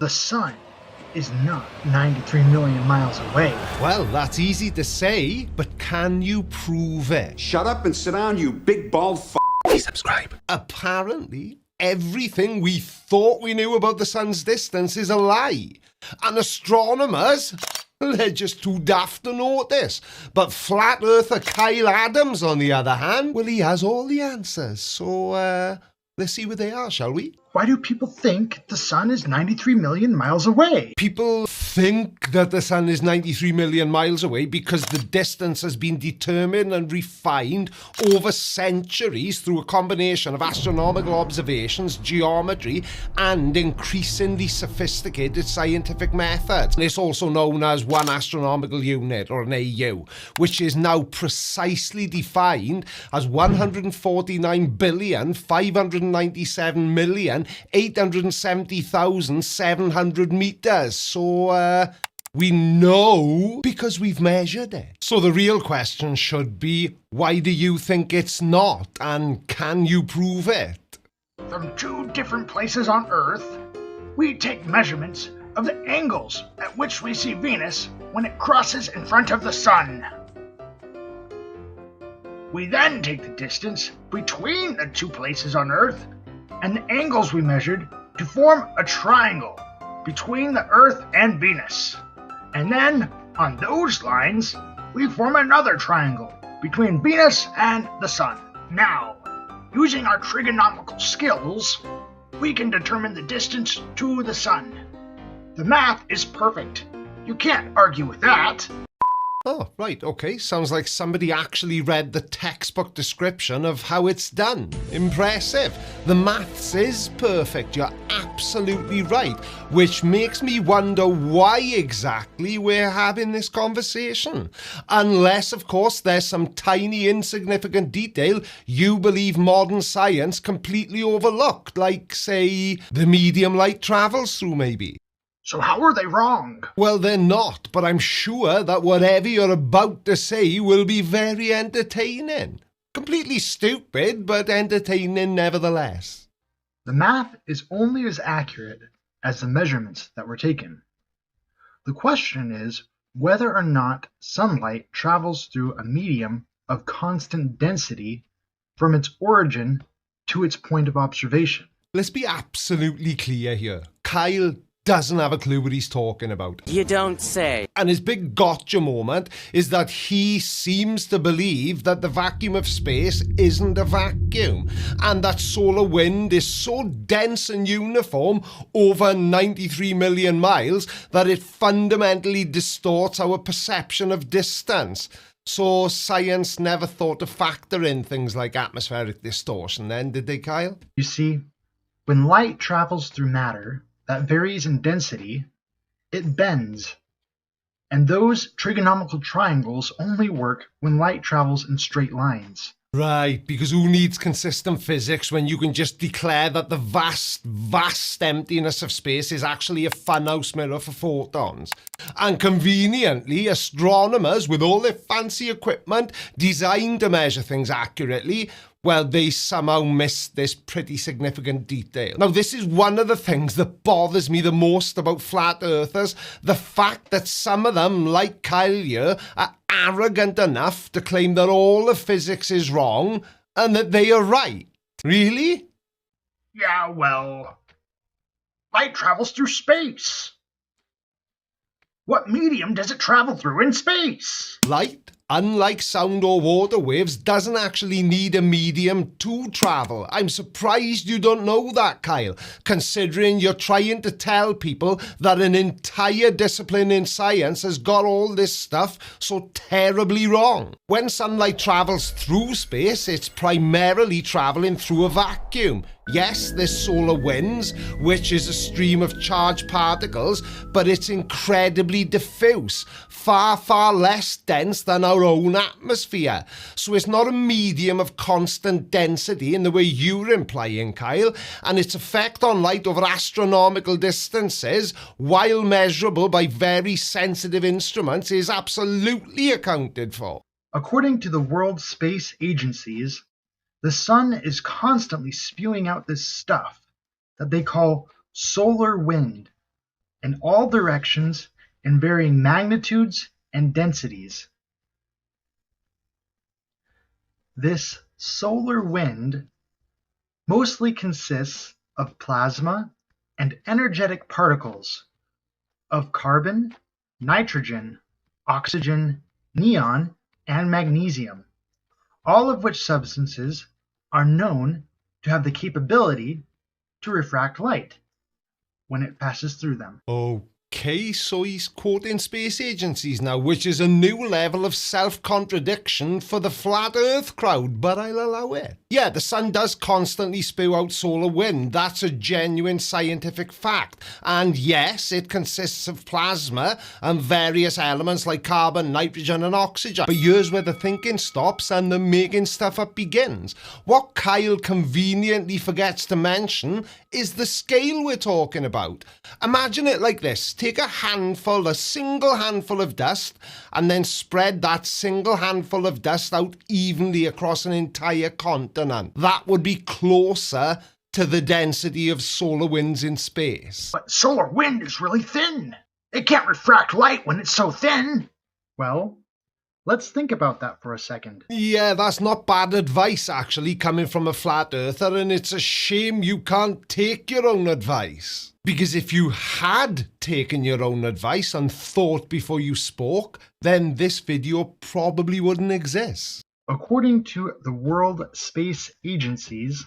The sun is not 93 million miles away. Well, that's easy to say, but can you prove it? Shut up and sit down, you big bald f***. Please subscribe. Apparently, everything we thought we knew about the sun's distance is a lie. And astronomers, they're just too daft to notice. But flat earther Kyle Adams, on the other hand, well, he has all the answers. So, let's see what they are, shall we? Why do people think the sun is 93 million miles away? People think that the sun is 93 million miles away because the distance has been determined and refined over centuries through a combination of astronomical observations, geometry, and increasingly sophisticated scientific methods. It's also known as one astronomical unit, or an AU, which is now precisely defined as 149,597,870,700 meters. So, we know because we've measured it. So the real question should be, why do you think it's not? And can you prove it? From two different places on Earth, we take measurements of the angles at which we see Venus when it crosses in front of the sun. We then take the distance between the two places on Earth and the angles we measured to form a triangle between the Earth and Venus. And then, on those lines, we form another triangle between Venus and the Sun. Now, using our trigonometrical skills, we can determine the distance to the Sun. The math is perfect. You can't argue with that. Oh, right, okay. Sounds like somebody actually read the textbook description of how it's done. Impressive. The maths is perfect, you're absolutely right. Which makes me wonder why exactly we're having this conversation. Unless, of course, there's some tiny insignificant detail you believe modern science completely overlooked, like, say, the medium light travels through, maybe. So how are they wrong? Well, they're not, but I'm sure that whatever you're about to say will be very entertaining. Completely stupid, but entertaining nevertheless. The math is only as accurate as the measurements that were taken. The question is whether or not sunlight travels through a medium of constant density from its origin to its point of observation. Let's be absolutely clear here. Kyle doesn't have a clue what he's talking about. You don't say. And his big gotcha moment is that he seems to believe that the vacuum of space isn't a vacuum, and that solar wind is so dense and uniform over 93 million miles that it fundamentally distorts our perception of distance. So science never thought to factor in things like atmospheric distortion then, did they, Kyle? You see, when light travels through matter that varies in density, it bends. And those trigonometrical triangles only work when light travels in straight lines. Right, because who needs consistent physics when you can just declare that the vast, vast emptiness of space is actually a funhouse mirror for photons? And conveniently, astronomers with all their fancy equipment designed to measure things accurately, well, they somehow missed this pretty significant detail. Now, this is one of the things that bothers me the most about flat earthers, the fact that some of them, like Kyle here, are arrogant enough to claim that all of physics is wrong and that they are right. Really? Yeah, well, light travels through space. What medium does it travel through in space? Light, unlike sound or water waves, doesn't actually need a medium to travel. I'm surprised you don't know that, Kyle, considering you're trying to tell people that an entire discipline in science has got all this stuff so terribly wrong. When sunlight travels through space, it's primarily traveling through a vacuum. Yes, there's solar winds, which is a stream of charged particles, but it's incredibly diffuse, far, far less dense than our own atmosphere. So it's not a medium of constant density in the way you're implying, Kyle, and its effect on light over astronomical distances, while measurable by very sensitive instruments, is absolutely accounted for. According to the World Space Agencies, the sun is constantly spewing out this stuff that they call solar wind, in all directions in varying magnitudes and densities. This solar wind mostly consists of plasma and energetic particles of carbon, nitrogen, oxygen, neon, and magnesium, all of which substances are known to have the capability to refract light when it passes through them. Okay, so he's quoting space agencies now, which is a new level of self-contradiction for the flat earth crowd, but I'll allow it. Yeah, the sun does constantly spew out solar wind. That's a genuine scientific fact. And yes, it consists of plasma and various elements like carbon, nitrogen and oxygen. But here's where the thinking stops and the making stuff up begins. What Kyle conveniently forgets to mention is the scale we're talking about. Imagine it like this. Take a single handful of dust, and then spread that single handful of dust out evenly across an entire continent. That would be closer to the density of solar winds in space. But solar wind is really thin. It can't refract light when it's so thin. Well, let's think about that for a second. Yeah, that's not bad advice, actually, coming from a flat earther, and it's a shame you can't take your own advice. Because if you had taken your own advice and thought before you spoke, then this video probably wouldn't exist. According to the World Space Agencies,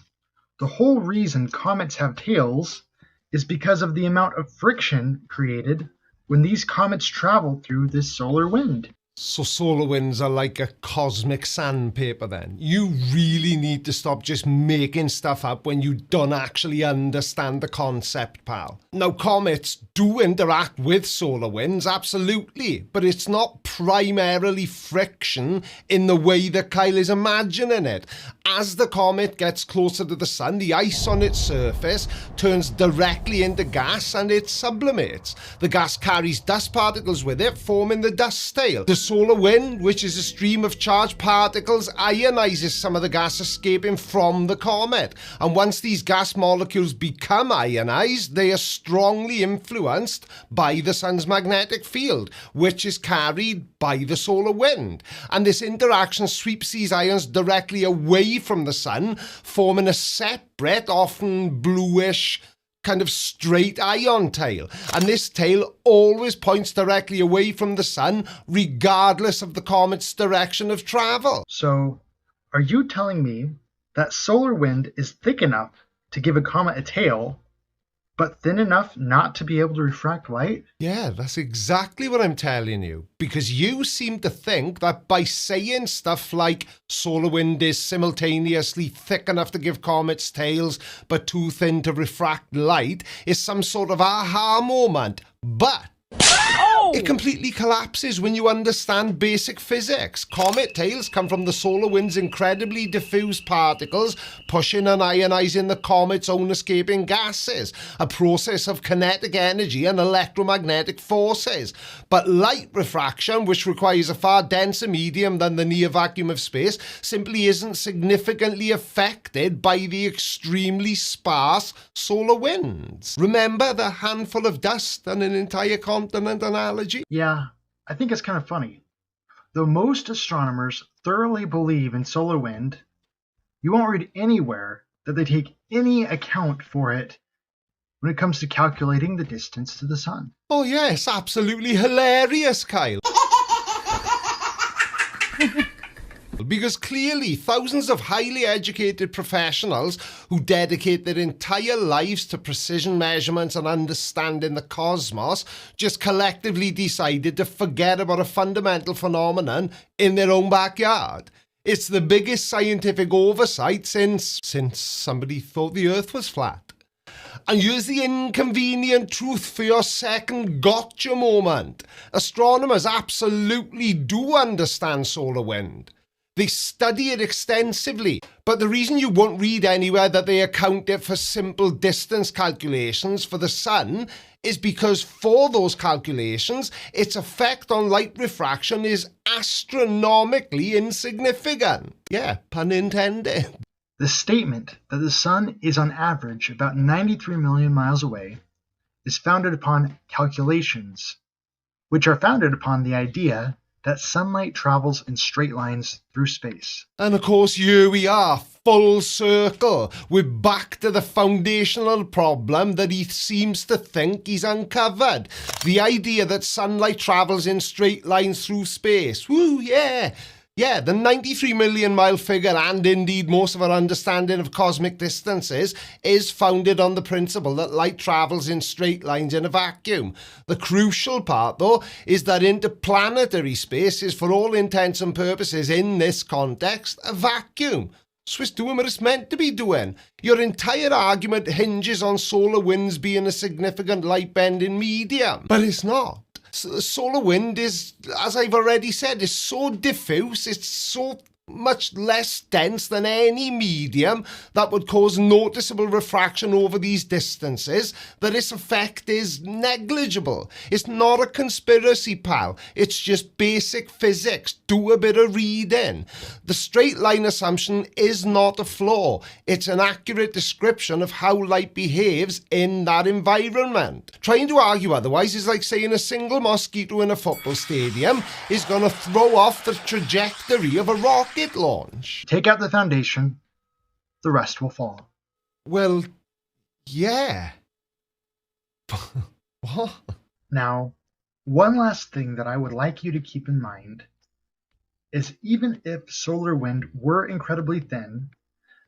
the whole reason comets have tails is because of the amount of friction created when these comets travel through this solar wind. So solar winds are like a cosmic sandpaper then. You really need to stop just making stuff up when you don't actually understand the concept, pal. Now, comets do interact with solar winds, absolutely, but it's not primarily friction in the way that Kyle is imagining it. As the comet gets closer to the sun, the ice on its surface turns directly into gas and it sublimates. The gas carries dust particles with it, forming the dust tail. The solar wind, which is a stream of charged particles, ionizes some of the gas escaping from the comet. And once these gas molecules become ionized, they are strongly influenced by the sun's magnetic field, which is carried by the solar wind. And this interaction sweeps these ions directly away from the sun, forming a separate, often bluish, kind of straight ion tail. And this tail always points directly away from the sun, regardless of the comet's direction of travel. So, are you telling me that solar wind is thick enough to give a comet a tail, but thin enough not to be able to refract light? Yeah, that's exactly what I'm telling you. Because you seem to think that by saying stuff like solar wind is simultaneously thick enough to give comets tails, but too thin to refract light, is some sort of aha moment. But it completely collapses when you understand basic physics. Comet tails come from the solar wind's incredibly diffuse particles pushing and ionizing the comet's own escaping gases, a process of kinetic energy and electromagnetic forces. But light refraction, which requires a far denser medium than the near vacuum of space, simply isn't significantly affected by the extremely sparse solar winds. Remember the handful of dust and an entire continent analogy? Yeah, I think it's kind of funny. Though most astronomers thoroughly believe in solar wind, you won't read anywhere that they take any account for it when it comes to calculating the distance to the sun. Oh yes, absolutely hilarious, Kyle. Because clearly thousands of highly educated professionals who dedicate their entire lives to precision measurements and understanding the cosmos just collectively decided to forget about a fundamental phenomenon in their own backyard. It's the biggest scientific oversight since somebody thought the Earth was flat. And here's the inconvenient truth for your second gotcha moment. Astronomers absolutely do understand solar wind. They study it extensively, but the reason you won't read anywhere that they account it for simple distance calculations for the sun is because for those calculations, its effect on light refraction is astronomically insignificant. Yeah, pun intended. The statement that the sun is on average about 93 million miles away is founded upon calculations, which are founded upon the idea that sunlight travels in straight lines through space. And of course, here we are, full circle. We're back to the foundational problem that he seems to think he's uncovered. The idea that sunlight travels in straight lines through space. Woo, yeah. Yeah, the 93 million mile figure, and indeed most of our understanding of cosmic distances, is founded on the principle that light travels in straight lines in a vacuum. The crucial part, though, is that interplanetary space is, for all intents and purposes in this context, a vacuum. So it's doing what it's meant to be doing. Your entire argument hinges on solar winds being a significant light-bending medium, but it's not. Solar wind is, as I've already said, is so diffuse, it's so much less dense than any medium that would cause noticeable refraction over these distances, that its effect is negligible. It's not a conspiracy, pal. It's just basic physics. Do a bit of reading. The straight line assumption is not a flaw. It's an accurate description of how light behaves in that environment. Trying to argue otherwise is like saying a single mosquito in a football stadium is going to throw off the trajectory of a rocket launch. Take out the foundation, the rest will fall. Well, yeah. What? Now, one last thing that I would like you to keep in mind is even if solar wind were incredibly thin,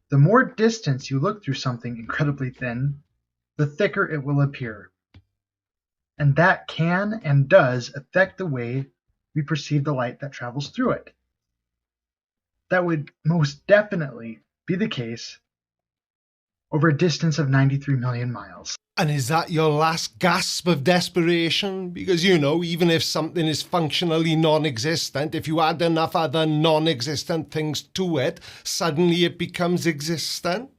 the more distance you look through something incredibly thin, the thicker it will appear. And that can and does affect the way we perceive the light that travels through it. That would most definitely be the case over a distance of 93 million miles. And is that your last gasp of desperation? Because, you know, even if something is functionally non-existent, if you add enough other non-existent things to it, suddenly it becomes existent?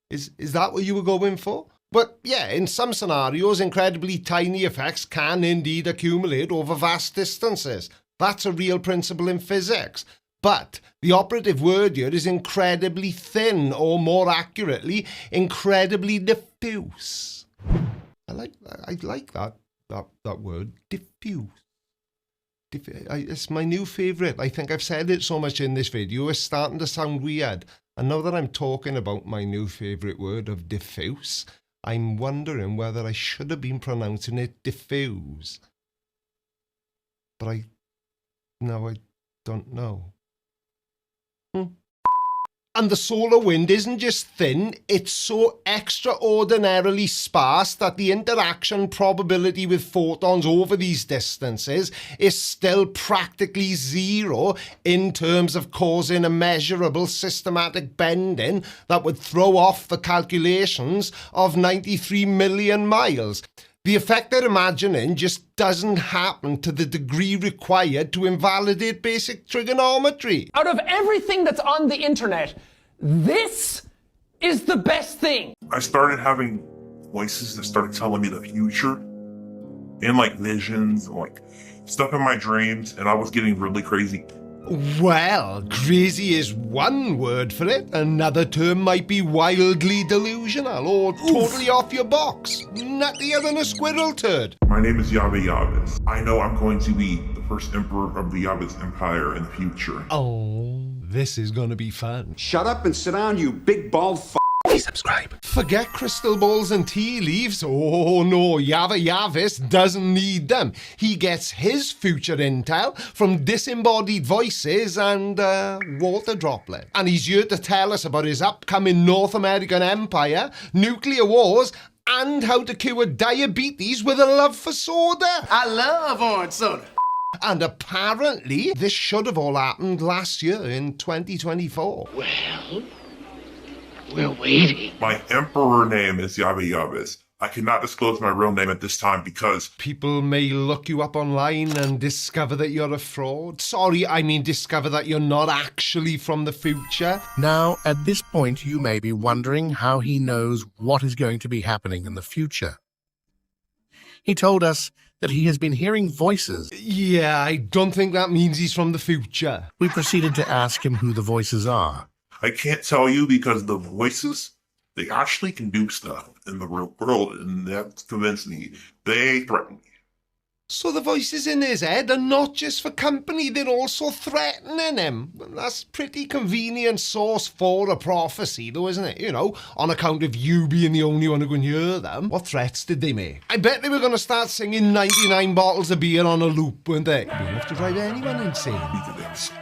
Is that what you were going for? But yeah, in some scenarios, incredibly tiny effects can indeed accumulate over vast distances. That's a real principle in physics. But the operative word here is incredibly thin, or more accurately, incredibly diffuse. I like that word, diffuse. It's my new favourite. I think I've said it so much in this video, it's starting to sound weird. And now that I'm talking about my new favourite word of diffuse, I'm wondering whether I should have been pronouncing it diffuse. But I don't know. And the solar wind isn't just thin, it's so extraordinarily sparse that the interaction probability with photons over these distances is still practically zero in terms of causing a measurable systematic bending that would throw off the calculations of 93 million miles. The effect they're imagining just doesn't happen to the degree required to invalidate basic trigonometry. Out of everything that's on the internet, this is the best thing. I started having voices that started telling me the future and like visions, like stuff in my dreams, and I was getting really crazy. Well, crazy is one word for it. Another term might be wildly delusional or totally off your box. Nuttier than a squirrel turd. My name is Yabe Yabes. I know I'm going to be the first emperor of the Yabes Empire in the future. Oh, this is gonna be fun. Shut up and sit down, you big bald f***. Please subscribe. Forget crystal balls and tea leaves. Oh no, Yabe Yabes doesn't need them. He gets his future intel from disembodied voices and water droplets. And he's here to tell us about his upcoming North American empire, nuclear wars, and how to cure diabetes with a love for soda. I love orange soda. And apparently, this should have all happened last year in 2024. Well, we're waiting. My emperor name is Yabe Yabes. I cannot disclose my real name at this time because People may look you up online and discover that you're a fraud. Sorry, I mean discover that you're not actually from the future. Now, at this point, you may be wondering how he knows what is going to be happening in the future. He told us that he has been hearing voices. Yeah, I don't think that means he's from the future. We proceeded to ask him who the voices are. I can't tell you because the voices They actually can do stuff in the real world, and that convinced me. They threaten me. So the voices in his head are not just for company, they're also threatening him. That's pretty convenient source for a prophecy though, isn't it? You know, on account of you being the only one who can hear them. What threats did they make? I bet they were going to start singing 99 bottles of beer on a loop, weren't they? Big enough to drive anyone insane.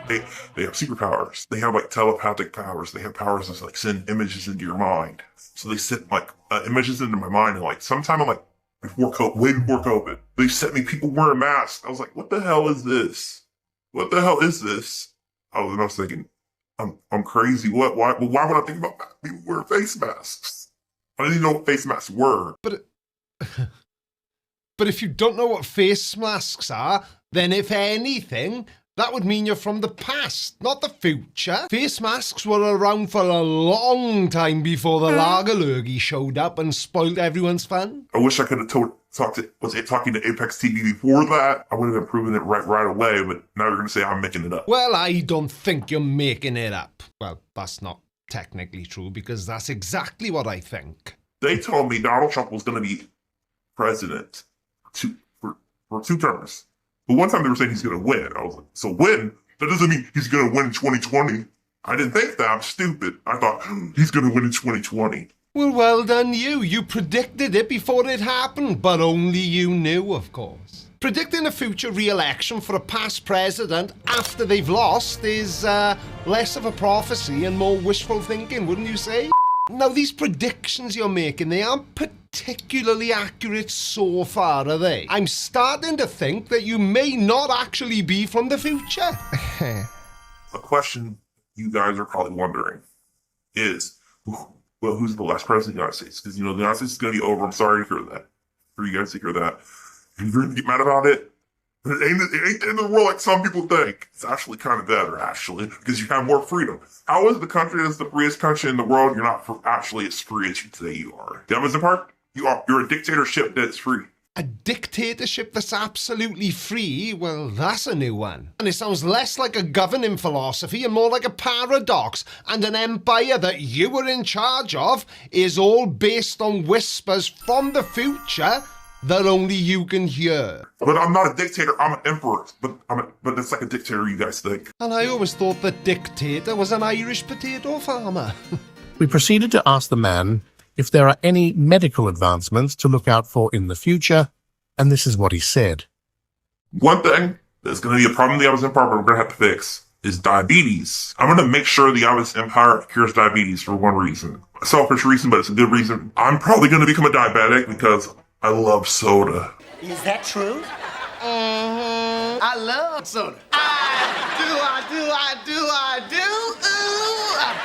They have superpowers. They have like telepathic powers. They have powers to like send images into your mind. So they sent like images into my mind, and like sometime I'm like, way before COVID, they sent me people wearing masks. I was like, what the hell is this? What the hell is this? I was thinking, I'm crazy. What? Why would I think about people wearing face masks? I didn't even know what face masks were. But if you don't know what face masks are, then if anything, that would mean you're from the past, not the future. Face masks were around for a long time before the lager lurgy showed up and spoiled everyone's fun. I wish I could have talking to Apex TV before that. I would have been proving it right away, but now you're going to say I'm making it up. Well, I don't think you're making it up. Well, that's not technically true because that's exactly what I think. They told me Donald Trump was going to be president for 2 terms. But one time they were saying he's going to win. I was like, so win? That doesn't mean he's going to win in 2020. I didn't think that. I'm stupid. I thought he's going to win in 2020. Well done you. You predicted it before it happened, but only you knew, of course. Predicting a future re-election for a past president after they've lost is less of a prophecy and more wishful thinking, wouldn't you say? Now, these predictions you're making, they aren't particularly accurate so far, are they? I'm starting to think that you may not actually be from the future. A question you guys are probably wondering is, well, who's the last president of the United States? Because, you know, the United States is going to be over. I'm sorry to hear that. For you guys to hear that. And you're going to get mad about it. But it ain't the end of the world like some people think. It's actually kind of better, actually, because you have more freedom. How is the country that's the freest country in the world? You're not actually as free as you say you are. The opposite part? You're a dictatorship that's free. A dictatorship that's absolutely free? Well, that's a new one. And it sounds less like a governing philosophy and more like a paradox. And an empire that you were in charge of is all based on whispers from the future that only you can hear. But I'm not a dictator, I'm an emperor. But it's like a dictator you guys think. And I always thought that dictator was an Irish potato farmer. We proceeded to ask the man if there are any medical advancements to look out for in the future, and this is what he said. One thing that's going to be a problem in the Abbas Empire, but we're going to have to fix, is diabetes. I'm going to make sure the Abbas Empire cures diabetes for one reason. A selfish reason, but it's a good reason. I'm probably going to become a diabetic because I love soda. Is that true? I love soda. I do.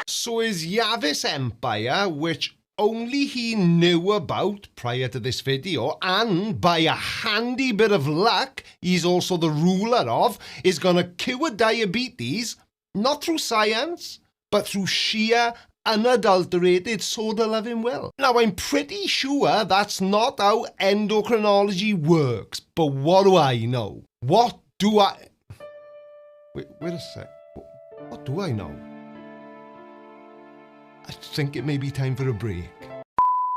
So his Yavis Empire, which only he knew about prior to this video, and by a handy bit of luck, he's also the ruler of, is gonna cure diabetes, not through science, but through sheer unadulterated soda-loving will. Now, I'm pretty sure that's not how endocrinology works, but what do I know? What do I... Wait a sec. What do I know? I think it may be time for a break.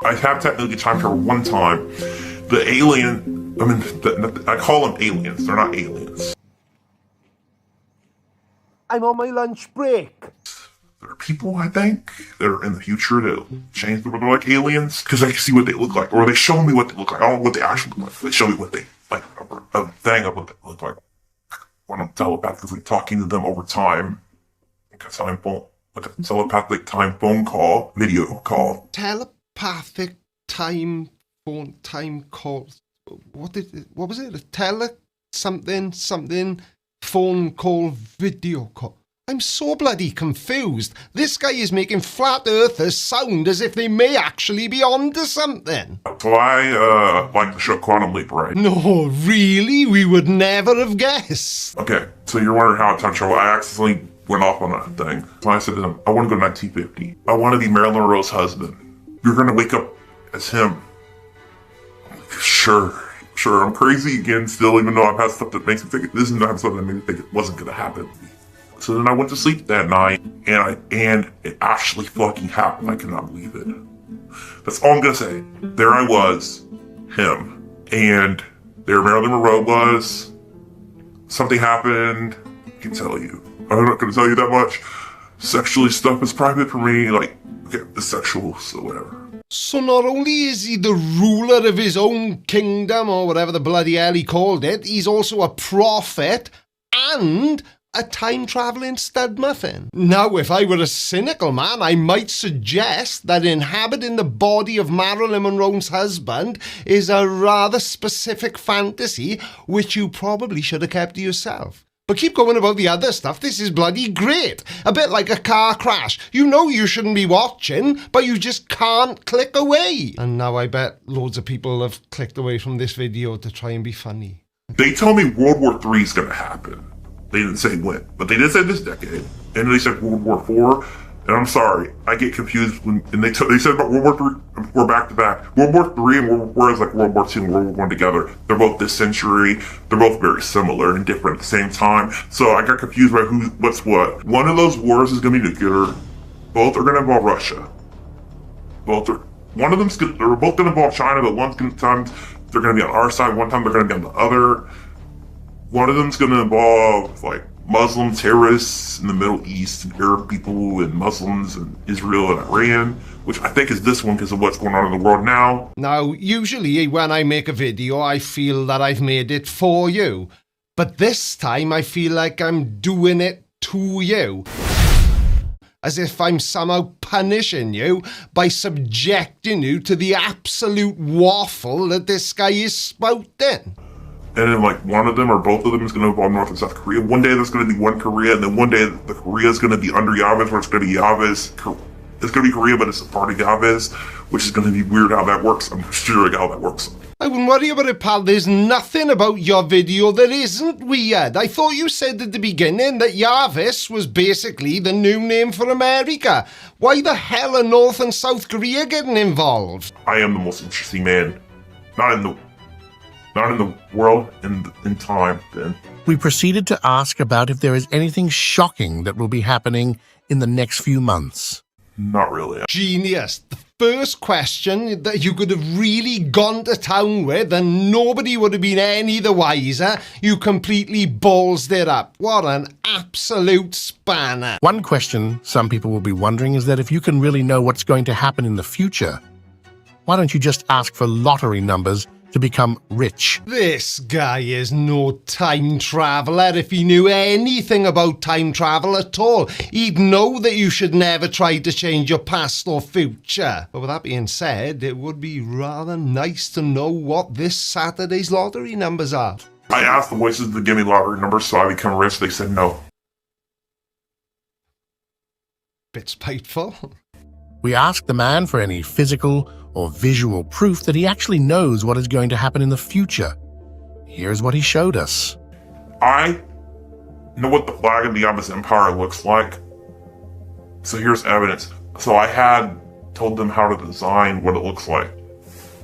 I have technically time for one time. The alien, I call them aliens, they're not aliens. I'm on my lunch break. There are people, I think, that are in the future that change the world like aliens, because I can see what they look like, or they show me what they look like. I don't know what they actually look like. They show me what they, like, a thing of what they look like. When I'm telepathically talking to them over time, because I'm with a telepathic time phone call, video call. Telepathic time call. What was it? Something phone call, video call. I'm so bloody confused. This guy is making flat earthers sound as if they may actually be onto something. So I like the show Quantum Leap, right? No, really? We would never have guessed. Okay, so you're wondering how it touched her. I accidentally went off on that thing. So I said to them, I want to go to 1950. I want to be Marilyn Monroe's husband. You're going to wake up as him. Sure, I'm crazy again still, even though I've had stuff that makes me think this is not something that made me think it wasn't going to happen. So then I went to sleep that night, and it actually fucking happened. I cannot believe it. That's all I'm gonna say. There I was, him, and there Marilyn Monroe was. Something happened. I can tell you. I'm not gonna tell you that much. Sexually stuff is private for me. Like, okay, it's sexual, so whatever. So not only is he the ruler of his own kingdom, or whatever the bloody hell he called it, he's also a prophet and a time-travelling stud muffin. Now, if I were a cynical man, I might suggest that inhabiting the body of Marilyn Monroe's husband is a rather specific fantasy, which you probably should have kept to yourself. But keep going about the other stuff. This is bloody great. A bit like a car crash. You know you shouldn't be watching, but you just can't click away. And now I bet loads of people have clicked away from this video to try and be funny. They tell me World War III is gonna happen. They didn't say when, but they did say this decade, and they said World War IV. And I'm sorry, I get confused when they said about World War III. We're back to back. World War III and World War is like World War II and World War I together. They're both this century. They're both very similar and different at the same time. So I got confused by what's what. One of those wars is going to be nuclear. Both are going to involve Russia. They're both going to involve China, but times they're going to be on our side. One time they're going to be on the other. One of them's going to involve like Muslim terrorists in the Middle East and Arab people and Muslims and Israel and Iran, which I think is this one because of what's going on in the world now. Now, usually when I make a video, I feel that I've made it for you. But this time I feel like I'm doing it to you. As if I'm somehow punishing you by subjecting you to the absolute waffle that this guy is spouting. And then like one of them or both of them is going to involve North and South Korea. One day there's going to be one Korea, and then one day the Korea is going to be under Yavuz, where it's going to be Yavuz. It's going to be Korea, but it's a part of Yavuz, which is going to be weird how that works. I'm sure how that works. I wouldn't worry about it, pal. There's nothing about your video that isn't weird. I thought you said at the beginning that Yavuz was basically the new name for America. Why the hell are North and South Korea getting involved? I am the most interesting man. Not in the world, in time, Ben. We proceeded to ask about if there is anything shocking that will be happening in the next few months. Not really. Genius. The first question that you could have really gone to town with and nobody would have been any the wiser, you completely ballsed it up. What an absolute spanner. One question some people will be wondering is that if you can really know what's going to happen in the future, why don't you just ask for lottery numbers to become rich? This guy is no time traveler. If he knew anything about time travel at all, he'd know that you should never try to change your past or future. But with that being said, it would be rather nice to know what this Saturday's lottery numbers are. I asked the voices to give me lottery numbers so I become rich. They said no. Bit spiteful. We asked the man for any physical or visual proof that he actually knows what is going to happen in the future. Here's what he showed us. I know what the flag of the Yavuz Empire looks like. So here's evidence. So I had told them how to design what it looks like.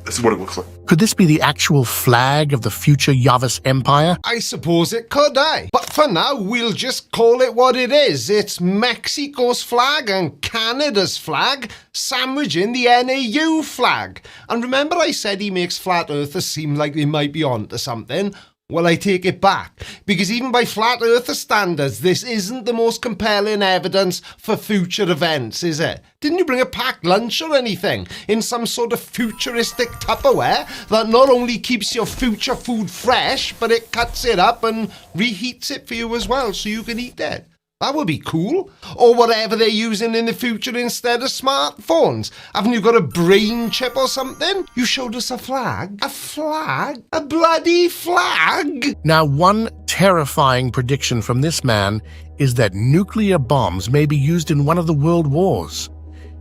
This is what it looks like. Could this be the actual flag of the future Yavuz Empire? I suppose it could, But for now, we'll just call it what it is. It's Mexico's flag and Canada's flag sandwiching the NAU flag. And remember I said he makes flat earthers seem like they might be onto something? Well, I take it back, because even by flat earther standards, this isn't the most compelling evidence for future events, is it? Didn't you bring a packed lunch or anything in some sort of futuristic Tupperware that not only keeps your future food fresh, but it cuts it up and reheats it for you as well so you can eat it? That would be cool. Or whatever they're using in the future instead of smartphones. Haven't you got a brain chip or something? You showed us a flag. A flag? A bloody flag? Now, one terrifying prediction from this man is that nuclear bombs may be used in one of the world wars.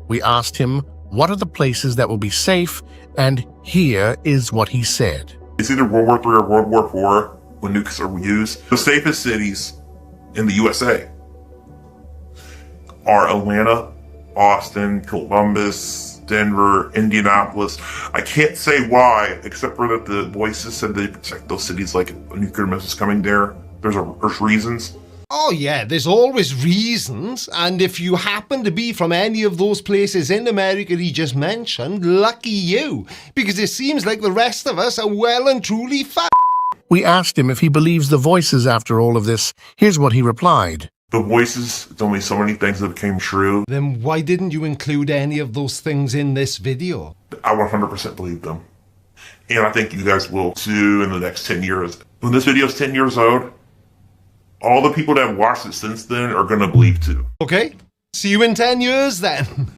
We asked him what are the places that will be safe, and here is what he said. It's either World War III or World War IV when nukes are used. The safest cities in the USA are Atlanta, Austin, Columbus, Denver, Indianapolis. I can't say why, except for that the voices said they protect those cities like a nuclear missile's coming there. There's reasons. Oh yeah, there's always reasons, and if you happen to be from any of those places in America he just mentioned, lucky you, because it seems like the rest of us are well and truly We asked him if he believes the voices after all of this. Here's what he replied. The voices, it's only so many things that became true. Then why didn't you include any of those things in this video? I 100% believe them. And I think you guys will too in the next 10 years. When this video is 10 years old, all the people that have watched it since then are going to believe too. Okay, see you in 10 years then.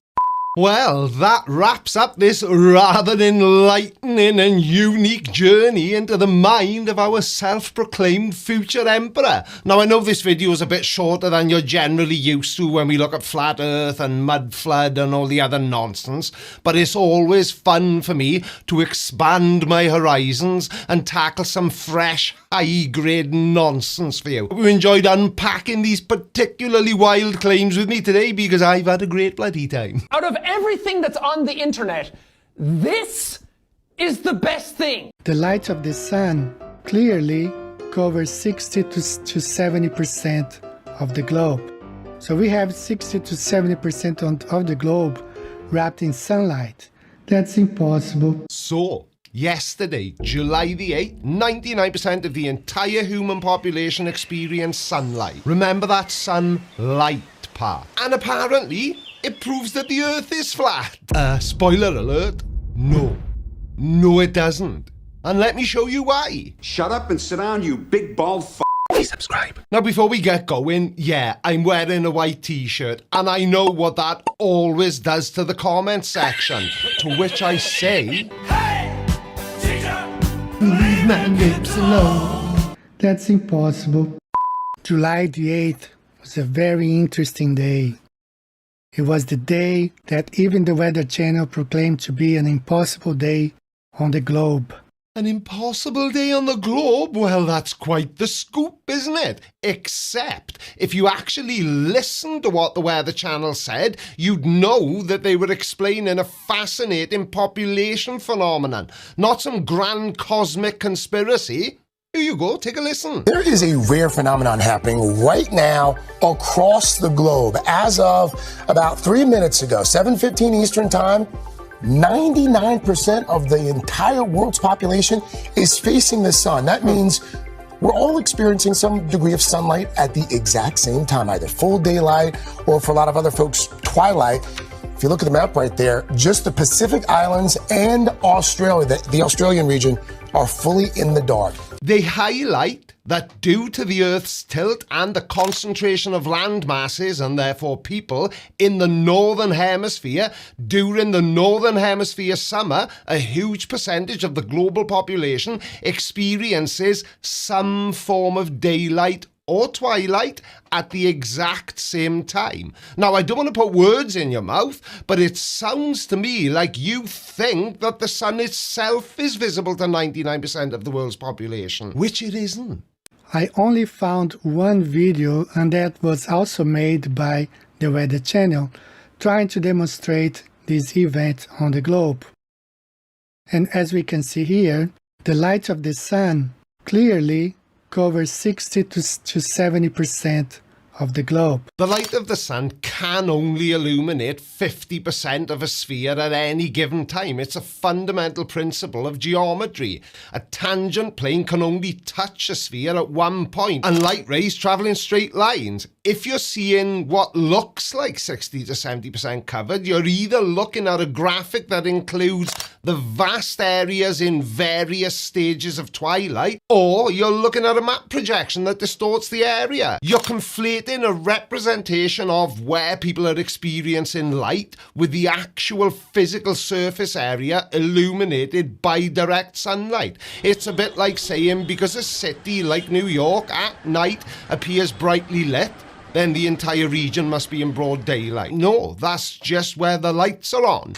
Well, that wraps up this rather enlightening and unique journey into the mind of our self-proclaimed future emperor. Now, I know this video is a bit shorter than you're generally used to when we look at flat earth and mud flood and all the other nonsense, but it's always fun for me to expand my horizons and tackle some fresh, high-grade nonsense for you. We enjoyed unpacking these particularly wild claims with me today because I've had a great bloody time. Out of everything that's on the internet, this is the best thing. The light of the sun clearly covers 60 to 70% of the globe. So we have 60 to 70% of the globe wrapped in sunlight. That's impossible. So, yesterday, July the 8th, 99% of the entire human population experienced sunlight. Remember that sunlight part. And apparently, it proves that the Earth is flat. Spoiler alert, no. No, it doesn't. And let me show you why. Shut up and sit down, you big bald f***. Please subscribe. Now, before we get going, yeah, I'm wearing a white t-shirt, and I know what that always does to the comment section, to which I say... Hey, teacher! Leave my lips alone. That's impossible. July the 8th was a very interesting day. It was the day that even the Weather Channel proclaimed to be an impossible day on the globe. An impossible day on the globe? Well, that's quite the scoop, isn't it? Except, if you actually listened to what the Weather Channel said, you'd know that they were explaining a fascinating population phenomenon, not some grand cosmic conspiracy. Here you go, take a listen. There is a rare phenomenon happening right now across the globe. As of about 3 minutes ago, 7:15 Eastern Time, 99% of the entire world's population is facing the sun. That means we're all experiencing some degree of sunlight at the exact same time, either full daylight or for a lot of other folks, twilight. If you look at the map right there, just the Pacific Islands and Australia, the Australian region, are fully in the dark. They highlight that due to the Earth's tilt and the concentration of land masses and therefore people in the Northern Hemisphere, during the Northern Hemisphere summer, a huge percentage of the global population experiences some form of daylight or twilight at the exact same time. Now, I don't want to put words in your mouth, but it sounds to me like you think that the sun itself is visible to 99% of the world's population, which it isn't. I only found one video, and that was also made by the Weather Channel, trying to demonstrate this event on the globe. And as we can see here, the light of the sun clearly covers 60 to 70% of the globe. The light of the sun can only illuminate 50% of a sphere at any given time. It's a fundamental principle of geometry. A tangent plane can only touch a sphere at one point, and light rays travel in straight lines. If you're seeing what looks like 60 to 70% covered, you're either looking at a graphic that includes the vast areas in various stages of twilight, or you're looking at a map projection that distorts the area. You're conflating a representation of where people are experiencing light with the actual physical surface area illuminated by direct sunlight. It's a bit like saying because a city like New York at night appears brightly lit, then the entire region must be in broad daylight. No, that's just where the lights are on.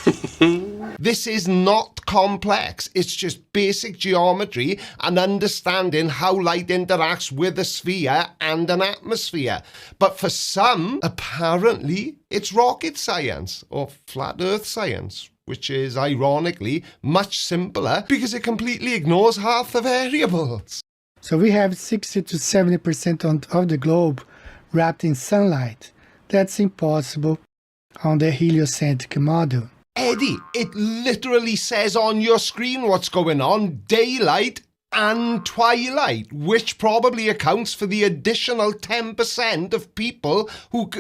This is not complex. It's just basic geometry and understanding how light interacts with a sphere and an atmosphere. But for some, apparently, it's rocket science or flat earth science, which is ironically much simpler because it completely ignores half the variables. So we have 60 to 70% of the globe wrapped in sunlight. That's impossible on the heliocentric model. Eddie, it literally says on your screen what's going on, daylight and twilight, which probably accounts for the additional 10% of people who...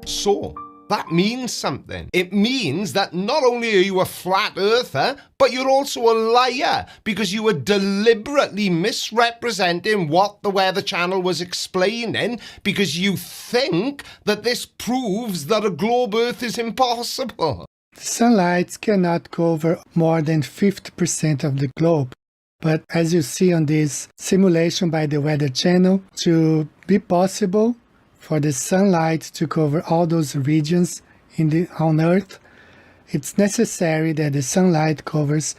So, that means something. It means that not only are you a flat earther, but you're also a liar, because you were deliberately misrepresenting what the Weather Channel was explaining, because you think that this proves that a globe Earth is impossible. The sunlight cannot cover more than 50% of the globe. But as you see on this simulation by the Weather Channel, to be possible for the sunlight to cover all those regions on Earth, it's necessary that the sunlight covers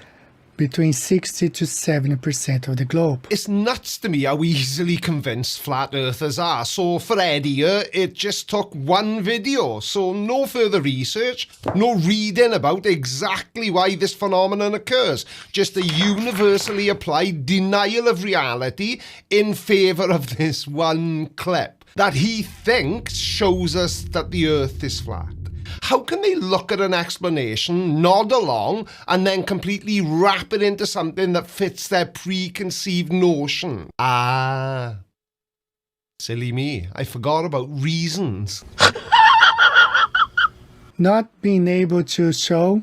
between 60 to 70% of the globe. It's nuts to me how easily convinced flat earthers are. So for Eddie here, it just took one video. So no further research, no reading about exactly why this phenomenon occurs. Just a universally applied denial of reality in favour of this one clip that he thinks shows us that the Earth is flat. How can they look at an explanation, nod along, and then completely wrap it into something that fits their preconceived notion? Ah, silly me. I forgot about reasons. Not being able to show,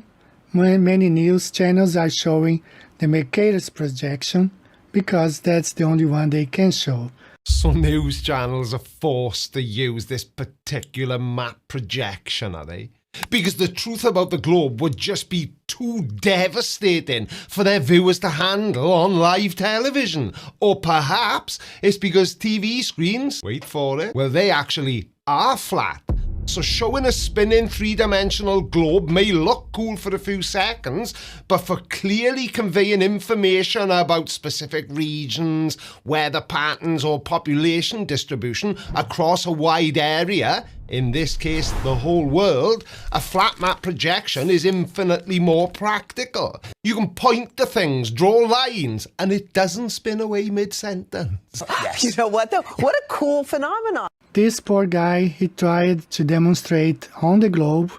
many news channels are showing the Mercator's projection because that's the only one they can show. So news channels are forced to use this particular map projection, are they? Because the truth about the globe would just be too devastating for their viewers to handle on live television. Or perhaps it's because TV screens, wait for it, well, they actually are flat. So showing a spinning three-dimensional globe may look cool for a few seconds, but for clearly conveying information about specific regions, weather patterns or population distribution across a wide area, in this case the whole world, a flat map projection is infinitely more practical. You can point to things, draw lines, and it doesn't spin away mid-sentence. You know what, though? What a cool phenomenon. This poor guy, he tried to demonstrate on the globe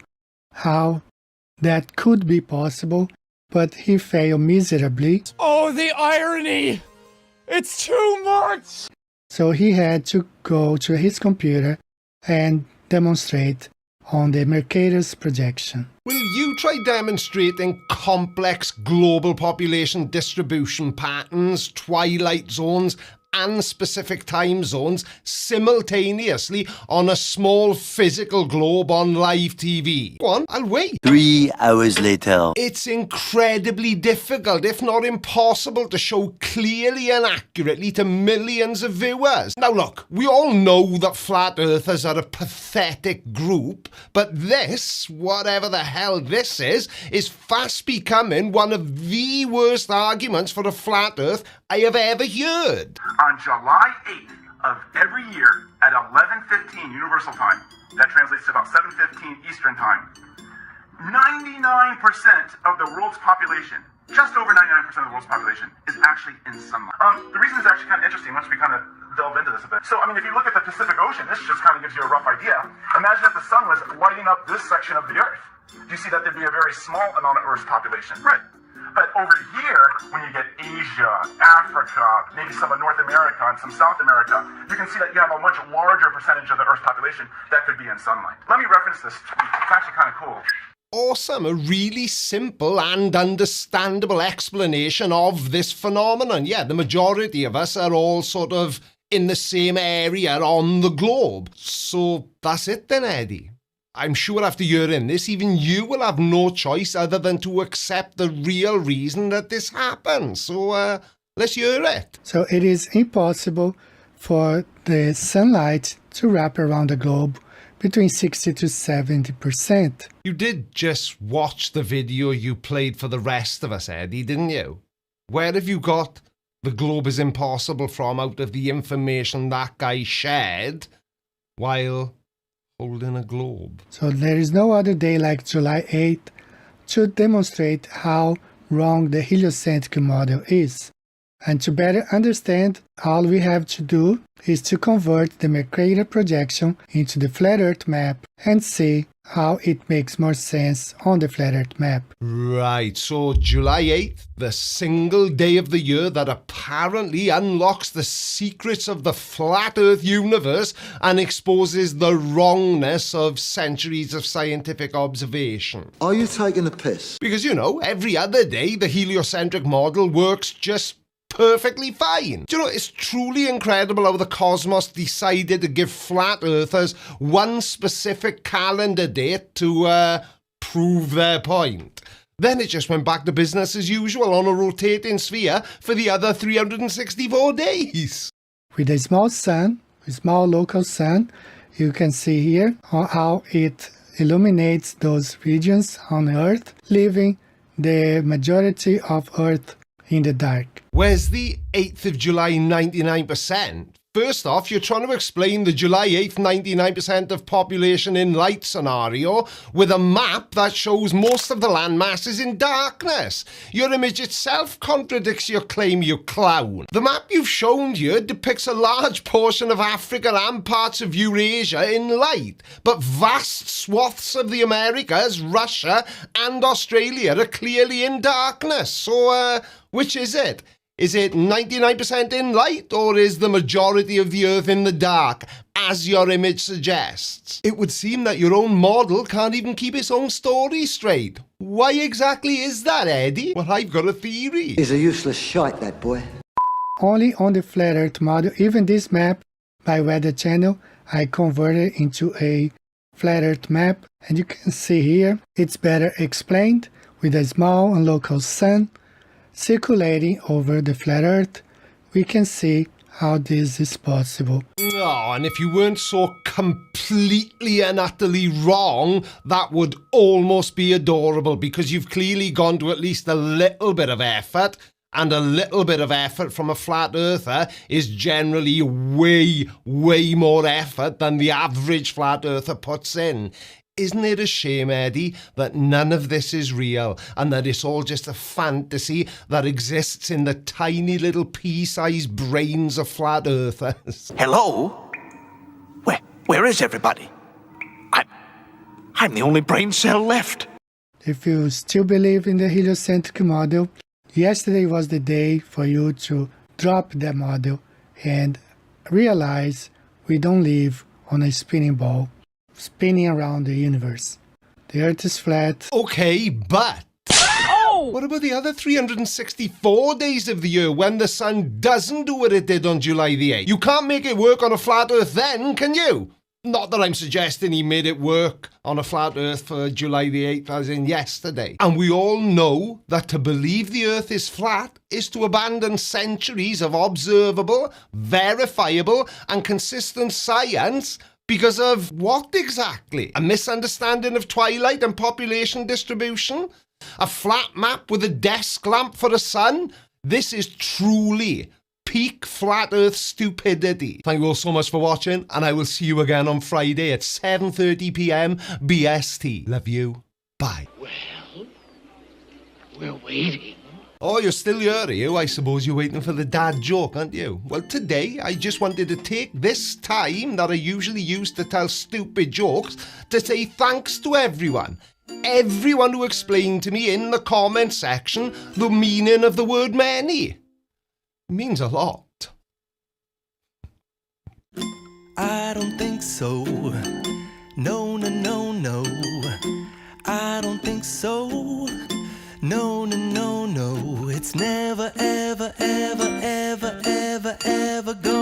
how that could be possible, but he failed miserably. Oh, the irony! It's too much! So he had to go to his computer and demonstrate on the Mercator's projection. Will you try demonstrating complex global population distribution patterns, twilight zones, and specific time zones simultaneously on a small physical globe on live TV? Go on, I'll wait. 3 hours later. It's incredibly difficult, if not impossible, to show clearly and accurately to millions of viewers. Now look, we all know that flat earthers are a pathetic group, but this, whatever the hell this is fast becoming one of the worst arguments for a flat earth I have ever heard. On July 8th of every year at 11:15 Universal Time, that translates to about 7:15 Eastern Time, 99% of the world's population, just over 99% of the world's population, is actually in sunlight. The reason is actually kind of interesting once we kind of delve into this a bit. So, I mean, if you look at the Pacific Ocean, this just kind of gives you a rough idea. Imagine if the sun was lighting up this section of the Earth. You see that there'd be a very small amount of Earth's population. Right. But over here, when you get Asia, Africa, maybe some of North America and some South America, you can see that you have a much larger percentage of the Earth's population that could be in sunlight. Let me reference this tweet. It's actually kind of cool. Awesome, a really simple and understandable explanation of this phenomenon. Yeah, the majority of us are all sort of in the same area on the globe. So that's it then, Eddie. I'm sure after hearing this, even you will have no choice other than to accept the real reason that this happened. So let's hear it. So it is impossible for the sunlight to wrap around the globe between 60 to 70%. You did just watch the video you played for the rest of us, Eddie, didn't you? Where have you got the globe is impossible from out of the information that guy shared while holding a globe? So there is no other day like July 8th to demonstrate how wrong the heliocentric model is. And to better understand, all we have to do is to convert the Mercator projection into the flat Earth map and see how it makes more sense on the flat Earth map. Right, so July 8th, the single day of the year that apparently unlocks the secrets of the flat Earth universe and exposes the wrongness of centuries of scientific observation. Are you taking a piss? Because, you know, every other day the heliocentric model works just perfectly fine. Do you know, it's truly incredible how the cosmos decided to give flat earthers one specific calendar date to prove their point. Then it just went back to business as usual on a rotating sphere for the other 364 days. With a small sun, a small local sun, you can see here how it illuminates those regions on Earth, leaving the majority of Earth in the dark. Where's the 8th of July 99%? First off, you're trying to explain the July 8th 99% of population in light scenario with a map that shows most of the landmass is in darkness. Your image itself contradicts your claim, you clown. The map you've shown here depicts a large portion of Africa and parts of Eurasia in light, but vast swaths of the Americas, Russia and Australia are clearly in darkness. So, which is it? Is it 99% in light, or is the majority of the Earth in the dark, as your image suggests? It would seem that your own model can't even keep its own story straight. Why exactly is that, Eddie? Well, I've got a theory. He's a useless shite, that boy. Only on the flat Earth model, even this map by Weather Channel, I converted into a flat Earth map, and you can see here it's better explained with a small and local sun circulating over the flat Earth. We can see how this is possible. Oh, and if you weren't so completely and utterly wrong, that would almost be adorable, because you've clearly gone to at least a little bit of effort, and a little bit of effort from a flat earther is generally way, way more effort than the average flat earther puts in. Isn't it a shame, Eddie, that none of this is real and that it's all just a fantasy that exists in the tiny little pea-sized brains of flat earthers? Hello? Where is everybody? I'm the only brain cell left. If you still believe in the heliocentric model, yesterday was the day for you to drop that model and realize we don't live on a spinning ball spinning around the universe. The Earth is flat. Okay, but what about the other 364 days of the year when the sun doesn't do what it did on July the 8th? You can't make it work on a flat Earth then, can you? Not that I'm suggesting he made it work on a flat Earth for July the 8th as in yesterday. And we all know that to believe the Earth is flat is to abandon centuries of observable, verifiable and consistent science. Because of what exactly? A misunderstanding of twilight and population distribution? A flat map with a desk lamp for a sun? This is truly peak flat earth stupidity. Thank you all so much for watching, and I will see you again on Friday at 7:30 p.m. BST. Love you. Bye. Well, we're waiting. Oh, you're still here, are you? I suppose you're waiting for the dad joke, aren't you? Well, today I just wanted to take this time that I usually use to tell stupid jokes to say thanks to everyone. Everyone who explained to me in the comment section the meaning of the word many. It means a lot. I don't think so. No, no, no, no. I don't think so. No, no, no, no. It's never, ever, ever, ever, ever, ever go.